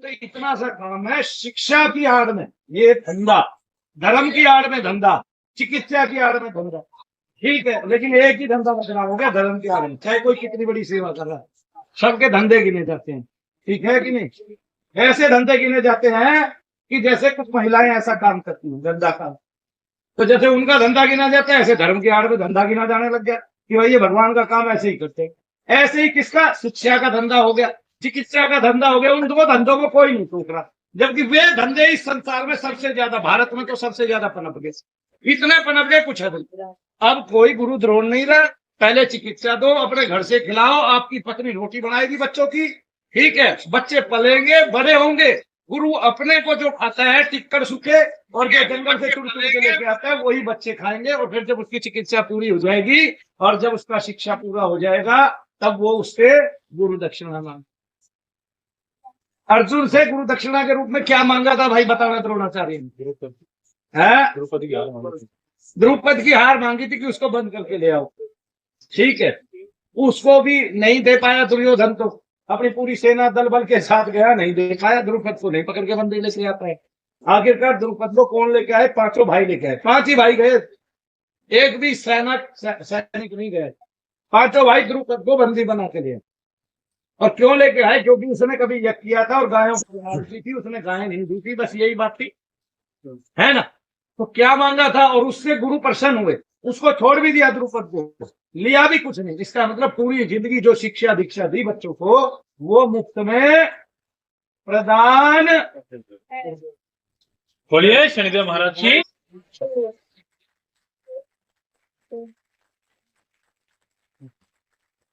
तो इतना सा काम है शिक्षा की आड़ में ये धंधा, धर्म की आड़ में धंधा, चिकित्सा की आड़ में धंधा, ठीक है, लेकिन एक ही धंधा बदनाम हो गया धर्म की आड़ में, चाहे कोई कितनी बड़ी सेवा कर रहा है, सबके धंधे गिने जाते हैं, ठीक है कि नहीं। ऐसे धंधे गिने जाते हैं कि जैसे कुछ महिलाएं ऐसा काम करती हैं गंदा काम, तो जैसे उनका धंधा गिना जाता है ऐसे धर्म की आड़ में धंधा गिना जाने लग गया कि भाई ये भगवान का काम ऐसे ही करते हैं। ऐसे ही किसका, शिक्षा का धंधा हो गया, चिकित्सा का धंधा हो गया, उन दो धंधों को कोई नहीं टोक रहा, जबकि वे धंधे इस संसार में सबसे ज्यादा, भारत में तो सबसे ज्यादा पनप गए, इतने पनप गए कुछ हद नहीं। अब कोई गुरु द्रोण नहीं रहा, पहले चिकित्सा दो, अपने घर से खिलाओ, आपकी पत्नी रोटी बनाएगी बच्चों की, ठीक है, बच्चे पलेंगे बड़े होंगे, गुरु अपने को जो खाता है टिक्कर सूखे और जो जंगल से चुन चुन के लेके आता है वही बच्चे खाएंगे, और फिर जब उसकी चिकित्सा पूरी हो जाएगी और जब उसका शिक्षा पूरा हो जाएगा तब वो उससे गुरु दक्षिणा मांगे। अर्जुन से गुरु दक्षिणा के रूप में क्या मांगा था भाई, बताना द्रोणाचार्य ने? द्रौपदी की हार मांगी थी कि उसको बंद करके ले आओ, ठीक है, उसको भी नहीं दे पाया दुर्योधन, तो अपनी पूरी सेना दल बल के साथ गया, नहीं दे पाया, द्रुपद को नहीं पकड़ के बंदी लेके आता है। आखिरकार द्रुपद को कौन लेके आए, पांचों भाई लेके आए, पांच ही भाई गए, एक भी सैनिक नहीं गए, पांचों भाई द्रुपद को बंदी बना के लिए। और क्यों लेके आए, क्योंकि उसने कभी यज्ञ किया था और गायों को दी थी, उसने गायें नहीं दी थी, बस यही बात थी, है ना। तो क्या मांगा था और उससे गुरु प्रसन्न हुए, उसको छोड़ भी दिया द्रुपद को, लिया भी कुछ नहीं, इसका मतलब पूरी जिंदगी जो शिक्षा दीक्षा दी बच्चों को वो मुफ्त में प्रदान। बोलिए शनिदेव महाराज जी।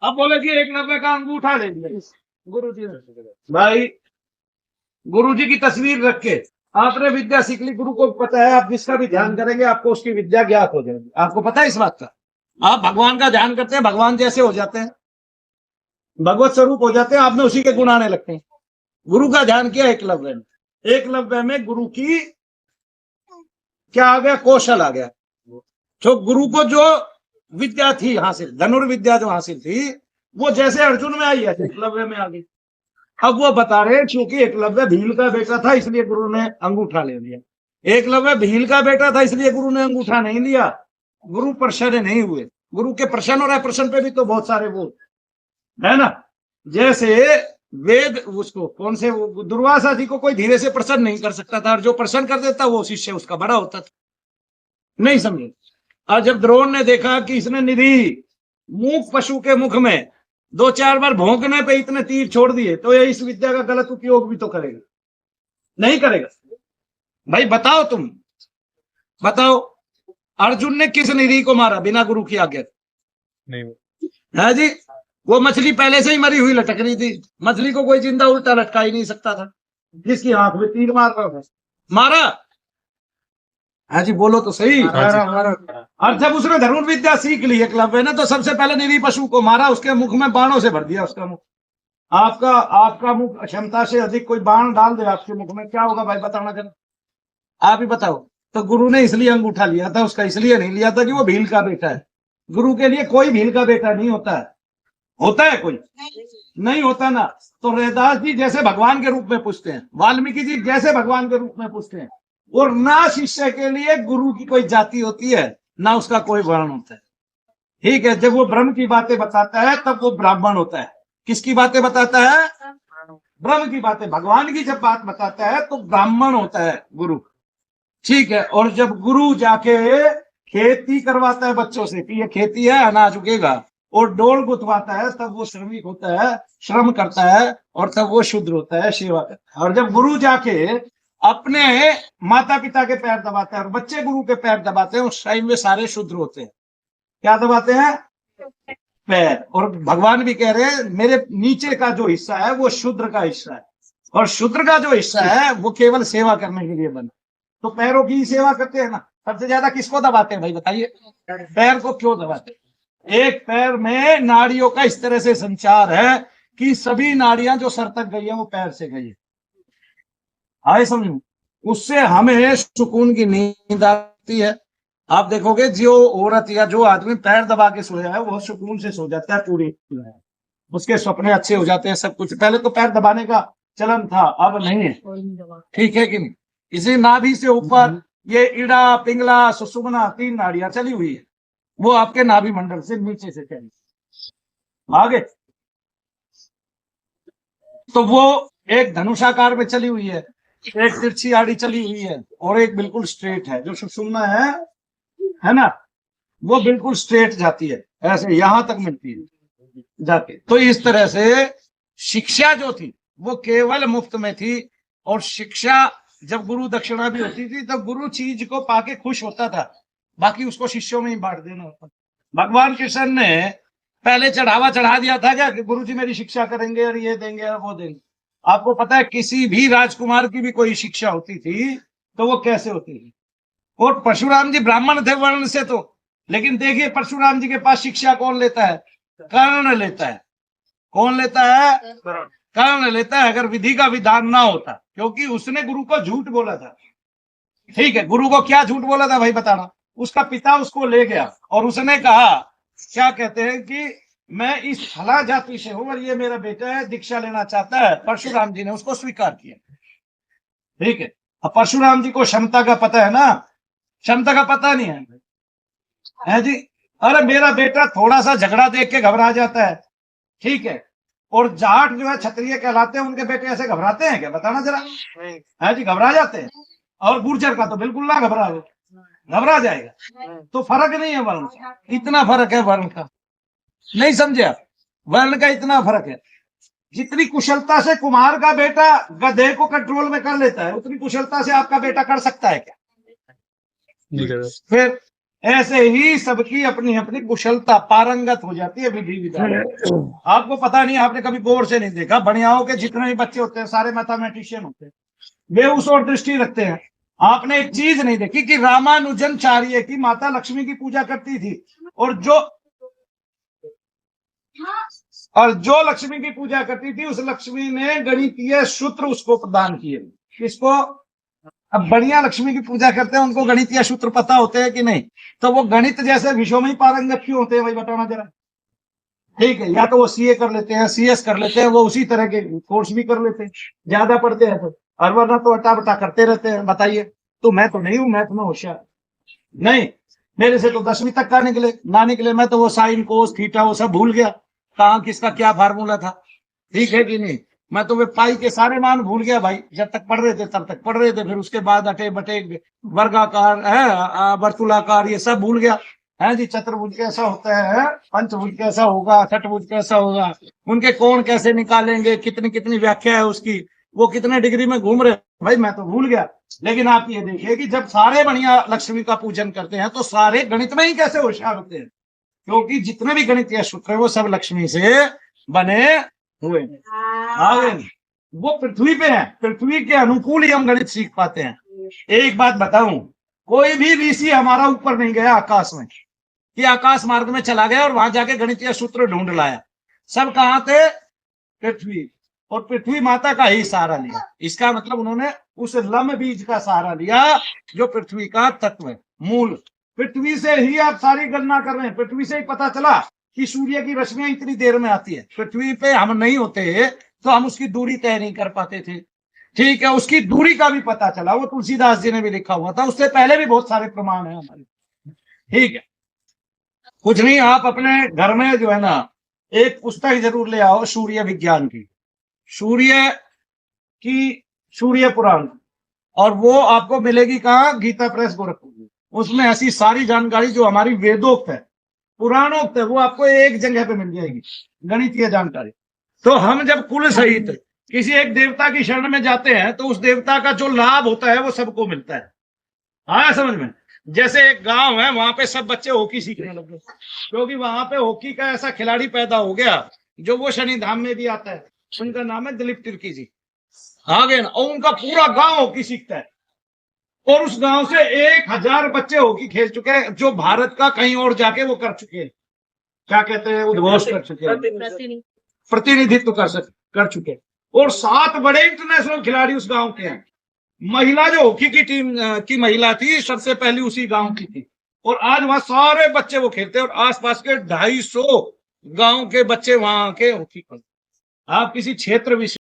अब बोले कि 190 का अंगूठा ले लिया गुरु जी ने, भाई गुरु जी की तस्वीर रख के आपने विद्या सीख ली, गुरु को पता है आप जिसका भी ध्यान करेंगे आपको उसकी विद्या ज्ञात हो जाएगी, आपको पता है इस बात का। आप भगवान का ध्यान करते हैं भगवान जैसे हो जाते हैं, भगवत स्वरूप हो जाते हैं, आपने उसी के गुण आने लगते हैं। गुरु का ध्यान किया एकलव्य में, एकलव्य में गुरु की क्या आ गया, कौशल आ गया, जो गुरु को जो विद्या थी हासिल, धनुर्विद्या जो हासिल थी वो जैसे अर्जुन में आई है एकलव्य में आ गई। अब वो बता रहे हैं क्योंकि एकलव्य भील का बेटा था इसलिए गुरु ने अंगूठा ले लिया, एकलव्य भील का बेटा था इसलिए गुरु ने अंगूठा नहीं लिया, गुरु प्रसन्न नहीं हुए। गुरु के प्रसन्न और अप्रसन्न पे भी तो बहुत सारे वो है ना, जैसे वेद उसको कौन से दुर्वासा जी को कोई धीरे से प्रसन्न नहीं कर सकता था, और जो प्रसन्न कर देता वो शिष्य उसका बड़ा होता था, नहीं समझे। और जब द्रोण ने देखा कि इसने निधि मूक पशु के मुख में 2-4 बार भौंकने पे इतने तीर छोड़ दिए, तो ये इस विद्या का गलत उपयोग भी तो करेगा, नहीं करेगा। भाई बताओ, तुम बताओ, अर्जुन ने किस निधि को मारा बिना गुरु की आज्ञा? नहीं है जी, वो मछली पहले से ही मरी हुई लटक रही थी, मछली को कोई जिंदा उल्टा लटका ही नहीं सकता था, जिसकी आंख में तीर मार रहा मारा है जी, बोलो तो सही। और जब उसने धनुर्विद्या सीख ली एकलव्य ने, तो सबसे पहले निरी पशु को मारा, उसके मुख में बाणों से भर दिया उसका मुख। आपका मुख क्षमता से अधिक कोई बाण डाल दे आपके मुख में, क्या होगा भाई, बताना जरा, आप ही बताओ। तो गुरु ने इसलिए अंगूठा लिया था उसका, इसलिए नहीं लिया था कि वो भील का बेटा है। गुरु के लिए कोई भील का बेटा नहीं होता है, होता है कोई नहीं होता ना। तो रैदास जी जैसे भगवान के रूप में पूछते हैं, वाल्मीकि जी जैसे भगवान के रूप में पूछते हैं, और ना शिष्य के लिए गुरु की कोई जाति होती है ना उसका कोई वर्ण होता है, ठीक है। जब वो ब्रह्म की बातें बताता है तब वो ब्राह्मण होता है। किसकी बातें बताता है? ब्रह्म की बातें, भगवान की जब बात बताता है तो ब्राह्मण होता है गुरु, ठीक है। और जब गुरु जाके खेती करवाता है बच्चों से कि ये खेती है अनाज उगेगा, और डोल गुथवाता है, तब वो श्रमिक होता है, श्रम करता है, और तब वो शुद्र होता है, सेवा करता है। और जब गुरु जाके अपने माता पिता के पैर दबाते हैं और बच्चे गुरु के पैर दबाते हैं, उस टाइम में सारे शुद्र होते हैं। क्या दबाते हैं? पैर। और भगवान भी कह रहे हैं मेरे नीचे का जो हिस्सा है वो शूद्र का हिस्सा है, और शूद्र का जो हिस्सा है वो केवल सेवा करने के लिए बना। तो पैरों की सेवा करते हैं ना, सबसे ज्यादा किसको दबाते हैं भाई बताइए? पैर को क्यों दबाते हैं? एक पैर में नाड़ियों का इस तरह से संचार है कि सभी नाड़ियां जो सर तक गई है वो पैर से गई है, आए समझ। उससे हमें सुकून की नींद आती है। आप देखोगे जो औरत या जो आदमी पैर दबा के सोया है वो सुकून से सो जाता है, पूरी उसके सपने अच्छे हो जाते हैं, सब कुछ। पहले तो पैर दबाने का चलन था, अब नहीं है। ठीक है कि नहीं? इसी नाभि से ऊपर ये इड़ा पिंगला सुषुम्ना 3 नाड़ियां चली हुई है, वो आपके नाभि मंडल से नीचे से चली आगे। तो वो एक धनुषाकार में चली हुई है, एक तिरछी आड़ी चली हुई है, और एक बिल्कुल स्ट्रेट है। जो सुषुम्ना है ना, वो बिल्कुल स्ट्रेट जाती है, ऐसे यहां तक मिलती है जाके। तो इस तरह से शिक्षा जो थी वो केवल मुफ्त में थी, और शिक्षा जब गुरु दक्षिणा भी होती थी तब गुरु चीज को पाके खुश होता था, बाकी उसको शिष्यों में ही बांट देना होता। भगवान कृष्ण ने पहले चढ़ावा चढ़ा दिया था क्या कि गुरु जी मेरी शिक्षा करेंगे और ये देंगे और वो देंगे। आपको पता है किसी भी राजकुमार की भी कोई शिक्षा होती थी तो वो कैसे होती थी? और परशुराम जी ब्राह्मण थे वर्ण से, तो लेकिन देखिए परशुराम जी के पास शिक्षा कौन लेता है? कर्ण लेता है। कौन लेता है? कर्ण लेता है, अगर विधि का विधान ना होता, क्योंकि उसने गुरु को झूठ बोला था। ठीक है, गुरु को क्या झूठ बोला था भाई बताना? उसका पिता उसको ले गया और उसने कहा, क्या कहते हैं कि मैं इस फला जाति से हूं और ये मेरा बेटा है, दीक्षा लेना चाहता है। परशुराम जी ने उसको स्वीकार किया। ठीक है, अब परशुराम जी को क्षमता का पता है ना, क्षमता का पता नहीं है जी। अरे मेरा बेटा थोड़ा सा झगड़ा देख के घबरा जाता है, ठीक है, और जाट जो है क्षत्रिय कहलाते हैं, उनके बेटे ऐसे घबराते हैं क्या? बताना जरा। है जी, घबरा जाते हैं। और गुर्जर का तो बिल्कुल ना घबरा जाएगा। तो फर्क नहीं है वर्ण का, इतना फर्क है वर्ण का, नहीं समझे आप? वर्ण का इतना फर्क है। जितनी कुशलता से कुम्हार का बेटा गधे को कंट्रोल में कर लेता है, उतनी कुशलता से आपका बेटा कर सकता है क्या? फिर ऐसे ही सबकी अपनी अपनी कुशलता पारंगत हो जाती है विधि विधान। आपको पता नहीं, आपने कभी गौर से नहीं देखा, बनियाओं के जितने भी बच्चे होते हैं सारे मैथमेटिशियन होते हैं, वे उस ओर दृष्टि रखते हैं। आपने एक चीज नहीं देखी कि रामानुजनाचार्य की माता लक्ष्मी की पूजा करती थी, और जो लक्ष्मी की पूजा करती थी उस लक्ष्मी ने गणितीय सूत्र उसको प्रदान किए। किसको? अब बढ़िया लक्ष्मी की पूजा करते हैं, उनको गणितीय सूत्र पता होते हैं कि नहीं? तो वो गणित जैसे विषयों में ही पारंगत क्यों होते हैं भाई बताना जरा। ठीक है, या तो वो सीए कर लेते हैं, सीएस कर लेते हैं, वो उसी तरह के कोर्स भी कर लेते हैं, ज्यादा पढ़ते हैं तो, और वरना तो अटा बटा करते रहते हैं। बताइए, तो मैं तो नहीं हूं मैथ में होशियार, नहीं, मेरे से तो 10वीं तक का निकले, मैं तो वो साइन कोस थीटा वो सब भूल गया, कहाँ किसका क्या फार्मूला था। ठीक है कि नहीं? मैं तो वे पाई के सारे मान भूल गया भाई, जब तक पढ़ रहे थे तब तक पढ़ रहे थे, फिर उसके बाद अटे बटे वर्गाकार है, वर्तुलाकार, ये सब भूल गया है जी। चतुर्भुज कैसा होता है, पंचभुज कैसा होगा, छठभुज कैसा होगा, उनके कोण कैसे निकालेंगे, कितनी कितनी व्याख्या है उसकी, वो कितने डिग्री में घूम रहे भाई, मैं तो भूल गया। लेकिन आप ये देखिए कि जब सारे बढ़िया लक्ष्मी का पूजन करते हैं तो सारे गणित में ही कैसे होशियार होते हैं, क्योंकि जितने भी गणितीय सूत्र है वो सब लक्ष्मी से बने हुए आगे। वो पृथ्वी पे है, पृथ्वी के अनुकूल ही हम गणित सीख पाते हैं। एक बात बताऊं, कोई भी ऋषि हमारा ऊपर नहीं गया आकाश में कि आकाश मार्ग में चला गया और वहां जाके गणितीय सूत्र ढूंढ लाया। सब कहाँ थे? पृथ्वी, और पृथ्वी माता का ही सहारा लिया। इसका मतलब उन्होंने उस लम बीज का सहारा लिया जो पृथ्वी का तत्व है, मूल। पृथ्वी से ही आप सारी गणना कर रहे हैं, पृथ्वी से ही पता चला कि सूर्य की रश्मियां इतनी देर में आती है। पृथ्वी पे हम नहीं होते तो हम उसकी दूरी तय नहीं कर पाते थे। ठीक है, उसकी दूरी का भी पता चला, वो तुलसीदास जी ने भी लिखा हुआ था, उससे पहले भी बहुत सारे प्रमाण है हमारे। ठीक है, कुछ नहीं, आप अपने घर में जो है ना एक पुस्तक जरूर ले आओ सूर्य विज्ञान की, सूर्य पुराण, और वो आपको मिलेगी कहाँ? गीता प्रेस गोरखपुर में। उसमें ऐसी सारी जानकारी जो हमारी वेदोक्त है, पुराणोक्त है, वो आपको एक जगह पे मिल जाएगी, गणितीय जानकारी। तो हम जब कुल सहित किसी एक देवता की शरण में जाते हैं तो उस देवता का जो लाभ होता है वो सबको मिलता है। हाँ, समझ में? जैसे एक गांव है, वहां पे सब बच्चे हॉकी सीखने लगे, क्योंकि वहां पे हॉकी का ऐसा खिलाड़ी पैदा हो गया जो वो शनि धाम में भी आता है, उनका नाम है दिलीप तिर्की जी। आगे ना, और उनका पूरा गांव हॉकी सीखता है, और उस गांव से 1000 बच्चे हॉकी खेल चुके हैं, जो भारत का कहीं और जाके वो कर चुके हैं, क्या कहते हैं, उद्घोष कर चुके हैं, प्रतिनिधित्व कर चुके हैं। और 7 बड़े इंटरनेशनल खिलाड़ी उस गांव के हैं। महिला जो हॉकी की टीम की महिला थी, सबसे पहले उसी गांव की थी, और आज वहां सारे बच्चे वो खेलते हैं, और आसपास के 250 गांव के बच्चे वहां के हॉकी खेलते। आप किसी क्षेत्र विशेष